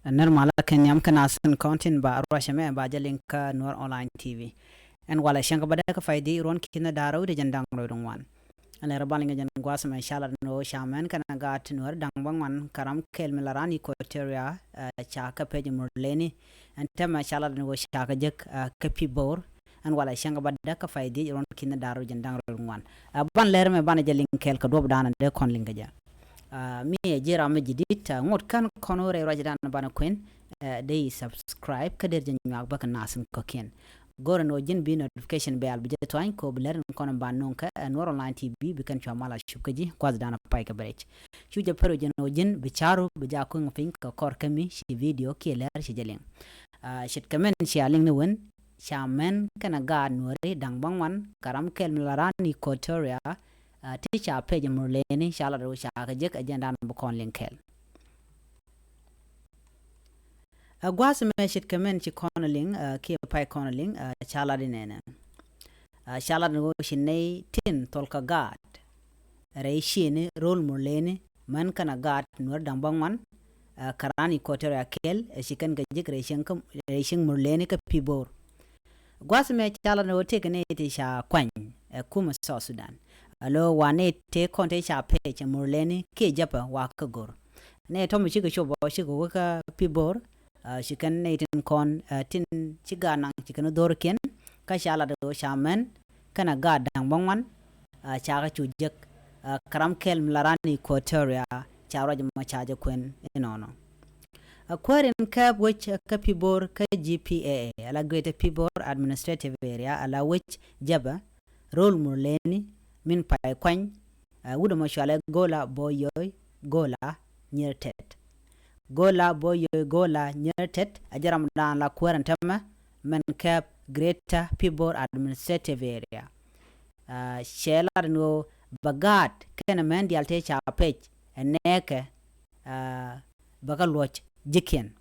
Normal ken yam kana asin content ba rwashame ba jalink nuer online TV en wala shanka bada ka faydi ron kina daraw de jandang roydon wan ala rabal nga jan gwasa ma inshallah no shaman kana gaat nuer dang bang man karam kel milarani kuatöria cha ka page murlëëni en tema inshallah no shaka jek kapi bor en wala shanka bada ka faydi ron kina daraw jandang roydon wan ban leer me ban jalink kel ka dob dana de kon linga ja mi jira ma jidit ngot kan kono re rajadan bana queen day subscribe kader jan nyak bak nasin ko ken gora no jin bi notification be al budget twain ko bler kono ban non ka nuer online tv bi kan chamala shubkaji kwaz dana pai ka brech chuja pero jan no jin bi charu bi ja ko ngfin ka kor kami shi video ki ler shi jalen shit kamen shi aling ne wen shamen kana ga nuere dang bangwan karam kel milarani kuatöria teacher page murlëëni inshallah do shaka jek agenda bu kon linkel gwas me shit kamen ci konaling ki pay konaling chala dinena chala no shinay tin tolka gaat reishini rol murlëëni man kana gaat nur dambang man karani kuatöria kel shikan ga jek reishin murlëëni ka pibor gwas me chala no tekene ti sha kwany kuma South Sudan alo wane te konte cha page murlëëni ke japa wa ka gor ne to mi chiga shobo shigo ka pibor shikan ne tin kon tin chiga nang chikan dor ken ka shala do shaman kana ga dang bangwan cha ga chujek karam kel mlarani kuatöria cha raj ma cha ja kwen enono aquarian cap which ka pibor ka GPA ala greater pibor administrative area ala which jaba role murlëëni min pai kwany wuda mashwale gola boyoy gola nyertet gola boyoy gola nyertet ajaram dan la quarantama men cap greater pibor administrative area shela no bagat kana men dialte cha page eneke bagaloch jiken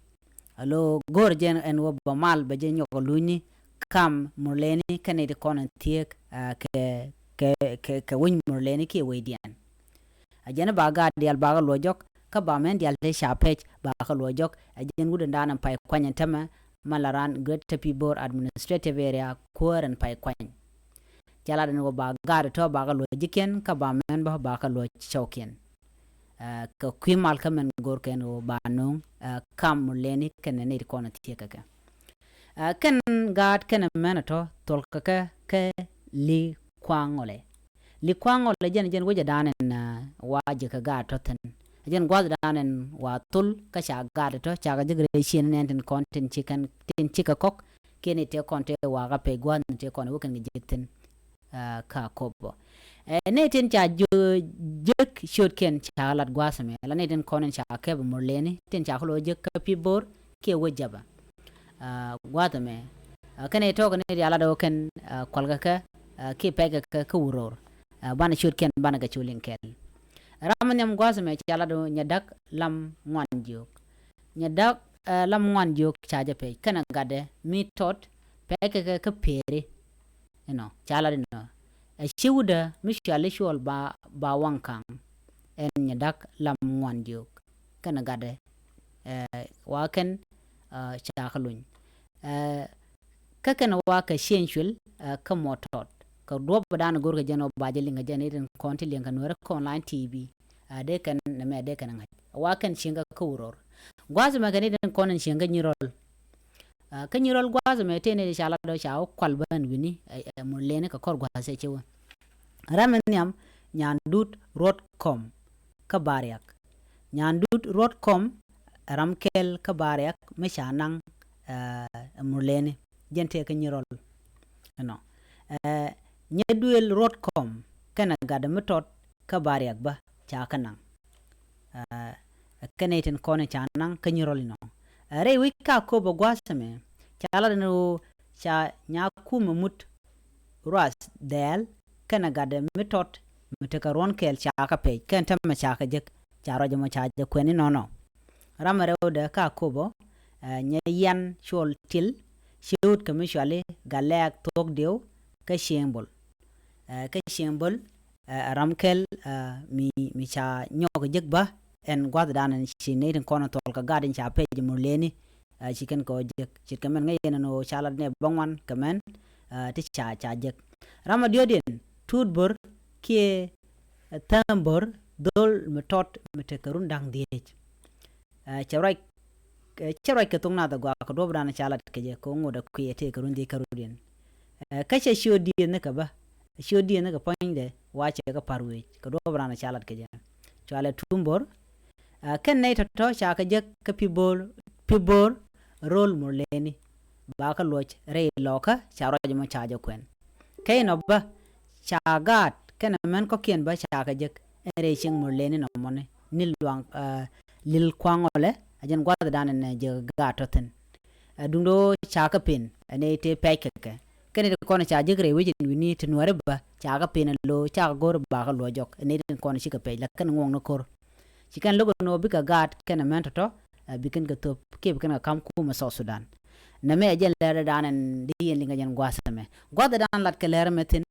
alo gorjen en wo bamal baje nyoko luni kam murlëëni kane de konan tiek ke win murlëëni ki wedian ajena baga dial baga lojok ka ba men dial te shapech baga lojok ajen wuda ndanan pai kwanyan tama malaran greater pibor administrative area koran pai kwany jala den go baga to baga lojiken ka ba men baga loj choken ka kwimal ka men gor ken o banong kam murlëëni ken ne ko na tieka ka ken gaat ken men to tol ka ke li kwangole jen woja danen waje ka ga toten jen gwaz danen wa tul ka sha ga to cha ga jigre shin nenten content chicken tin chika kok kene te konte wa ga pe gwan te kon wukan gi jekten ka kobo ne tin cha jek shot ken cha lat gwasame la ne tin konen cha ke murlëëni tin cha khlo jek ka pibor ke wajaba gwatame kene to ne ya la do ken kolga ka ki pega ka wuror bana shot ken bana ga chulin kel ramanyam gwasame chala do nyadak lam ngwanjuk nyadak lam ngwanjuk chaja pe kana gade mi tot pega ka pere chala no shiwda mi shale shol ba wankang en nyadak lam ngwanjuk kana gade waken chakalun ka kana waka shenshul ka motot ka dob badana gorga jeno baje linga jenen konti linga nuer ko online tv de kan na me de kan ngai wakan shinga kuror gwazu magane den konan shinga nyirol ka nyirol gwazu me tene shala do shaw kwalban wini murlëëni ka kor gwase chewa ramen nyam nyandut rotcom ka baryak nyandut rotcom ramkel ka baryak me shanang murlëëni jente ka nyirol nyeduel rotcom kana gada metot ka baryak ba cha kanang kaneten kone chanang kanyirol no re wika ko bo gwasame chala no cha nyaku mut ras del kana gada metot metaka ron kel cha ka pe kan tam cha ka jek cha rojo mo cha je kweni no ramare oda ka ko bo nyayan shol til shoot kamishale galak tok dew ka shembol ramkel mi cha nyok jek ba en gwad dan en chi ne den kono tol ka gadin cha pe murlëëni chicken ko jek chicken men ngay no chala ne bangwan kamen ti cha jek rama diodin tudbur kie tambur dol metot metekarun dang diej charai ke tongna da gwa ko dobran chala ke je ko ngoda kuye te karun di karudin kace shodi ne ka ba shodi ne ka pande wace ka parwe ko dobran chala ke je chala tumbor ken nay to cha ka je ka pibor rol murlëëni ba ka loch re loka cha roje mo cha je kwen kay no ba cha gaat ken men ko kien ba cha ka je re ching murlëëni no mone nil luang lil kwangole ajen gwada dan ne je gatoten dundo cha ka pin ne te pekeke ken ko na cha je re wijin wini te nuääri ba cha ka pin lo cha gor ba ka lo jok ne ko na shi ka pe la kan ngong no kor chikan logo no bi ka gaat ken men to bikin ka top ke bikin ka kam ku ma so Sudan na me ajen lere danen di linga jen gwasame gwada dan lat ke lere metin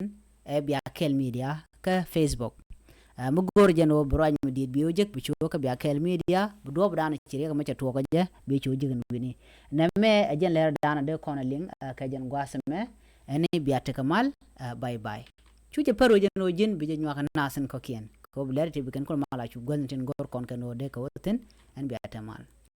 e biya kel media ka Facebook mu gor jen o broñ mi dit biyo jek bi ka biya kel media bu do dan ci rek ma ca to ko je bi ci jigen wini na me ajen lere dan de kono ling ka jen gwasame ene biya te kamal bye bye cu je paro jen o jin bi je nyaka nasen ko kien ko bu lere te bikin ko mala cu gonten gor kon ke no de ko woten en biya te mal